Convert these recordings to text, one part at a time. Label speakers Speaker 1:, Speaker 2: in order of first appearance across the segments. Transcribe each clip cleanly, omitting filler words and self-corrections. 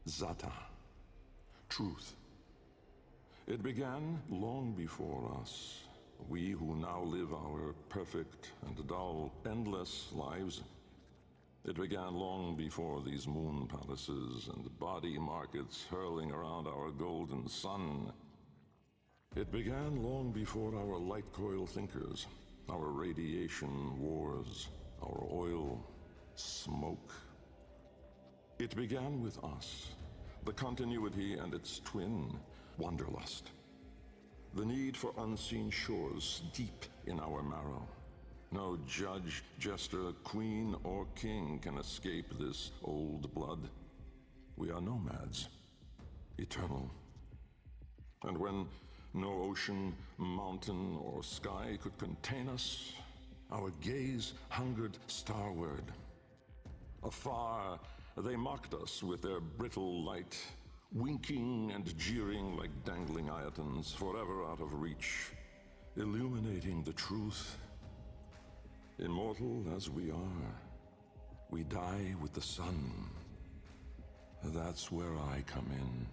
Speaker 1: Zata, truth. It began long before us, we who now live our perfect and dull, endless lives. It began long before these moon palaces and body markets hurling around our golden sun. It began long before our light coil thinkers, our radiation wars, our oil smoke. It began with us, the continuity and its twin, wanderlust. The need for unseen shores deep in our marrow. No judge, jester, queen, or king can escape this old blood. We are nomads, eternal. And when no ocean, mountain, or sky could contain us, our gaze hungered starward. Afar, they mocked us with their brittle light, winking and jeering like dangling iotons, forever out of reach, illuminating the truth. Immortal as we are, we die with the sun. That's where I come in.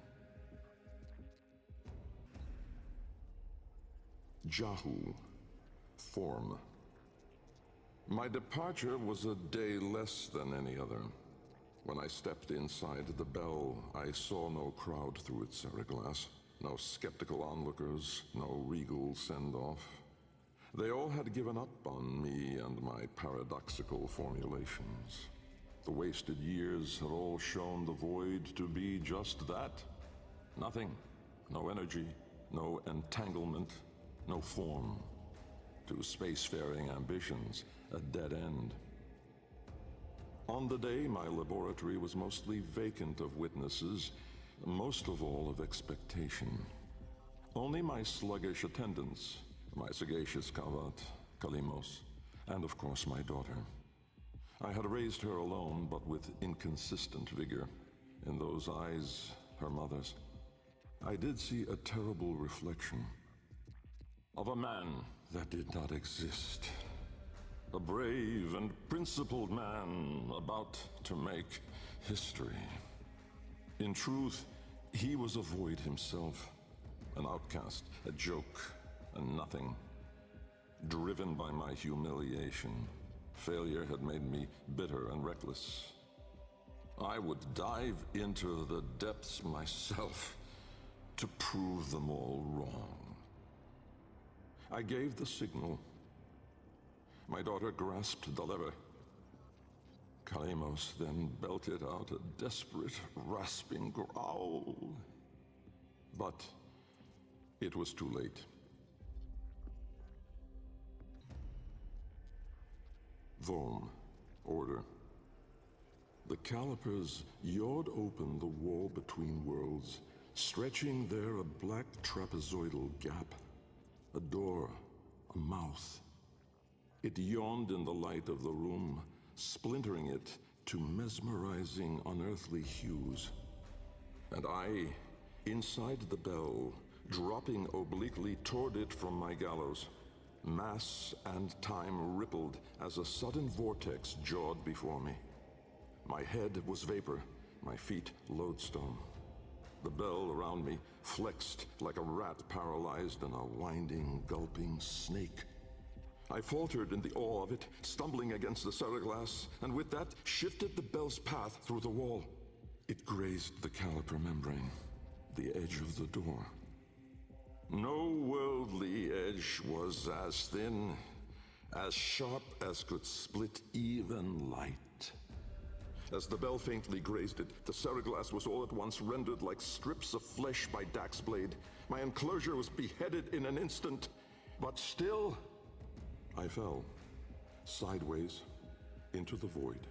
Speaker 1: Jahu, form. My departure was a day less than any other. When I stepped inside the bell, I saw no crowd through its seriglass, no skeptical onlookers, no regal send-off. They all had given up on me and my paradoxical formulations. The wasted years had all shown the void to be just that. Nothing. No energy, no entanglement, no form. To spacefaring ambitions, a dead end. On the day, my laboratory was mostly vacant of witnesses, most of all of expectation. Only my sluggish attendants, my sagacious Kavat, Kalimos, and of course my daughter. I had raised her alone, but with inconsistent vigor. In those eyes, her mother's, I did see a terrible reflection of a man that did not exist. A brave and principled man about to make history. In truth, he was a void himself, an outcast, a joke, and nothing. Driven by my humiliation, failure had made me bitter and reckless. I would dive into the depths myself to prove them all wrong. I gave the signal. My daughter grasped the lever. Kalemos then belted out a desperate, rasping growl. But it was too late. Vom, order. The calipers yawed open the wall between worlds, stretching there a black trapezoidal gap. A door, a mouth. It yawned in the light of the room, splintering it to mesmerizing, unearthly hues. And I, inside the bell, dropping obliquely toward it from my gallows. Mass and time rippled as a sudden vortex jawed before me. My head was vapor, my feet lodestone. The bell around me flexed like a rat paralyzed in a winding, gulping snake. I faltered in the awe of it, stumbling against the seriglass, and with that shifted the bell's path through the wall. It grazed the caliper membrane, the edge of the door. No worldly edge was as thin, as sharp as could split even light. As the bell faintly grazed it, the seriglass was all at once rendered like strips of flesh by Dax's blade. My enclosure was beheaded in an instant, but still I fell, sideways, into the void.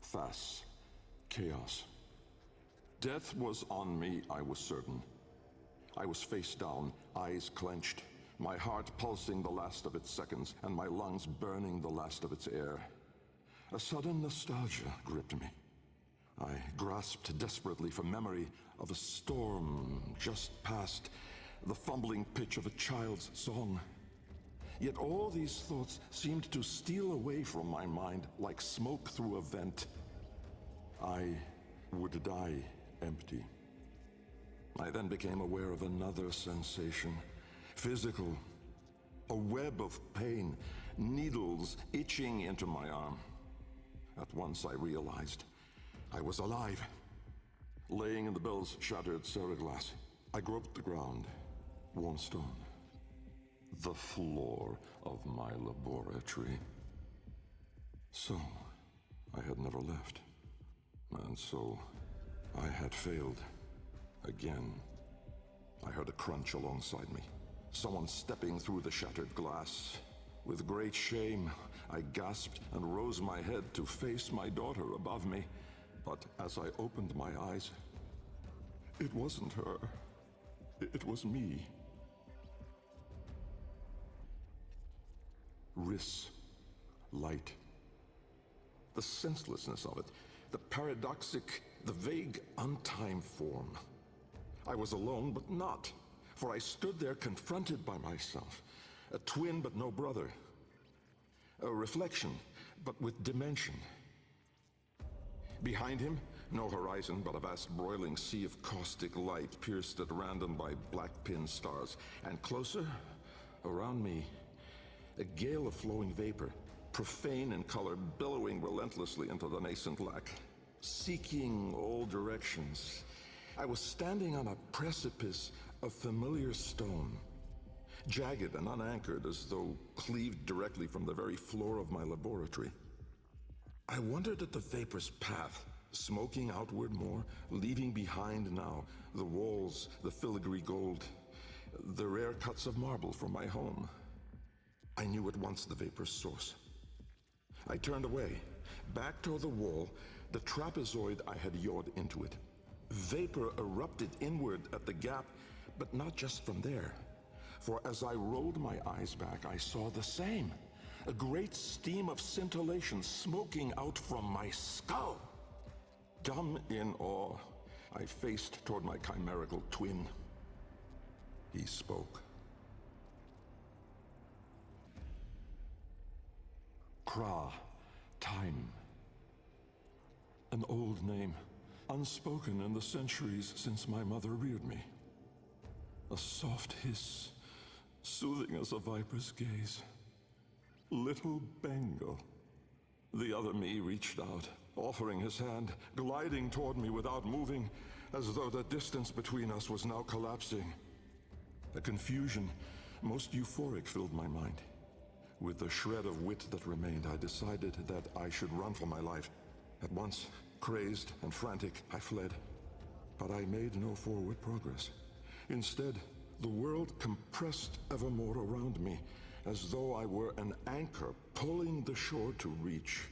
Speaker 1: Fast, chaos. Death was on me, I was certain. I was face down, eyes clenched, my heart pulsing the last of its seconds, and my lungs burning the last of its air. A sudden nostalgia gripped me. I grasped desperately for memory of a storm just past, the fumbling pitch of a child's song. Yet all these thoughts seemed to steal away from my mind like smoke through a vent. I would die empty. I then became aware of another sensation, physical, a web of pain, needles itching into my arm. At once I realized I was alive, laying in the bell's shattered ceraglass. I groped the ground, warm stone, the floor of my laboratory. So, I had never left. And so, I had failed. Again. I heard a crunch alongside me. Someone stepping through the shattered glass. With great shame, I gasped and rose my head to face my daughter above me. But as I opened my eyes, it wasn't her. It was me. Riss. Light. The senselessness of it. The paradoxic, the vague, untimed form. I was alone, but not. For I stood there confronted by myself. A twin, but no brother. A reflection, but with dimension. Behind him, no horizon, but a vast broiling sea of caustic light pierced at random by black-pin stars. And closer, around me, a gale of flowing vapor, profane in color, billowing relentlessly into the nascent lack, seeking all directions. I was standing on a precipice of familiar stone, jagged and unanchored as though cleaved directly from the very floor of my laboratory. I wondered at the vapor's path, smoking outward more, leaving behind now the walls, the filigree gold, the rare cuts of marble from my home. I knew at once the vapor's source. I turned away, back toward the wall, the trapezoid I had yawed into it. Vapor erupted inward at the gap, but not just from there. For as I rolled my eyes back, I saw the same. A great steam of scintillation smoking out from my skull. Dumb in awe, I faced toward my chimerical twin. He spoke. Kra, time. An old name, unspoken in the centuries since my mother reared me. A soft hiss, soothing as a viper's gaze. Little Bengal. The other me reached out, offering his hand, gliding toward me without moving, as though the distance between us was now collapsing. A confusion, most euphoric, filled my mind. With the shred of wit that remained, I decided that I should run for my life. At once, crazed and frantic, I fled. But I made no forward progress. Instead, the world compressed evermore around me, as though I were an anchor pulling the shore to reach.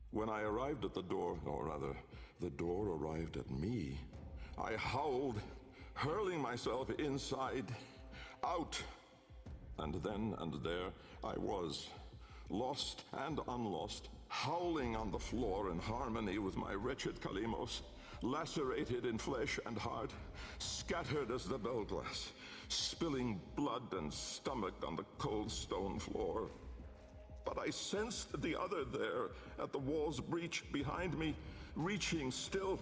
Speaker 1: When I arrived at the door, or rather, the door arrived at me, I howled, hurling myself inside, out. And then and there I was, lost and unlost, howling on the floor in harmony with my wretched Kalimos, lacerated in flesh and heart, scattered as the bell glass, spilling blood and stomach on the cold stone floor. But I sensed the other there, at the wall's breach behind me, reaching still.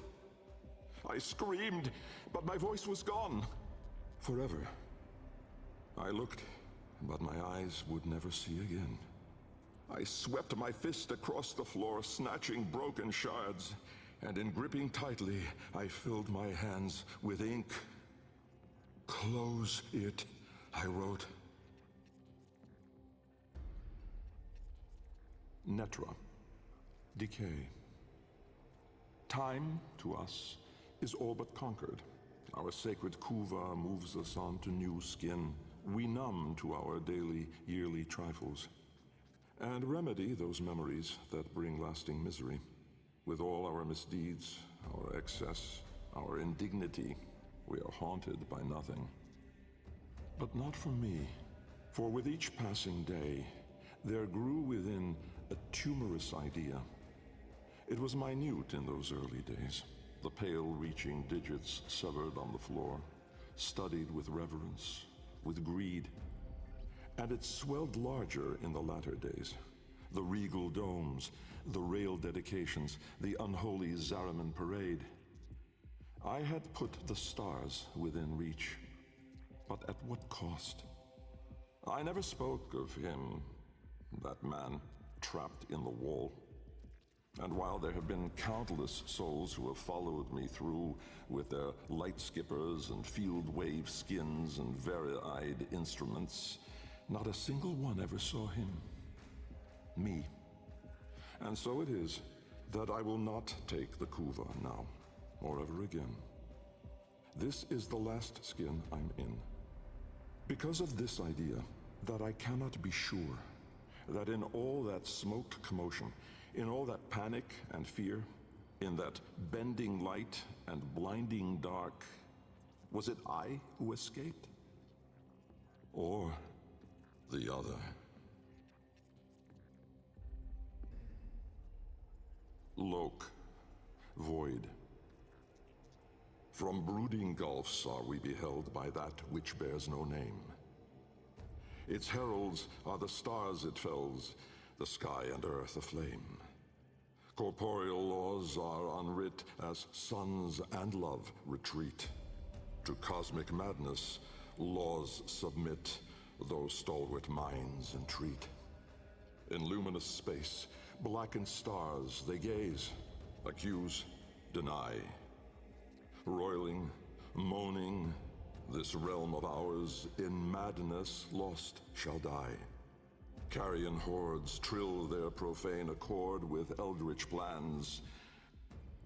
Speaker 1: I screamed, but my voice was gone. Forever. I looked, but my eyes would never see again. I swept my fist across the floor, snatching broken shards, and in gripping tightly, I filled my hands with ink. Close it, I wrote. Netra. Decay. Time, to us, is all but conquered. Our sacred kuva moves us on to new skin. We numb to our daily, yearly trifles, and remedy those memories that bring lasting misery. With all our misdeeds, our excess, our indignity, we are haunted by nothing. But not for me, for with each passing day, there grew within a tumorous idea. It was minute in those early days, the pale-reaching digits severed on the floor, studied with reverence, with greed. And it swelled larger in the latter days. The regal domes, the rail dedications, the unholy Zariman parade. I had put the stars within reach, but at what cost? I never spoke of him, that man trapped in the wall. And while there have been countless souls who have followed me through with their light skippers and field wave skins and vari-eyed instruments, not a single one ever saw him. Me. And so it is that I will not take the Kuva now, or ever again. This is the last skin I'm in. Because of this idea, that I cannot be sure, that in all that smoked commotion, in all that panic and fear, in that bending light and blinding dark, was it I who escaped? Or the other? Lok, void. From brooding gulfs are we beheld by that which bears no name. Its heralds are the stars it fells, the sky and earth aflame. Corporeal laws are unwrit as suns and love retreat. To cosmic madness, laws submit, though stalwart minds entreat. In luminous space, blackened stars they gaze, accuse, deny. Roiling, moaning, this realm of ours in madness lost shall die. Carrion hordes trill their profane accord with eldritch plans.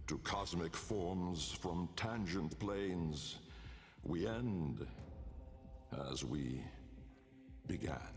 Speaker 1: To cosmic forms from tangent planes, we end as we began.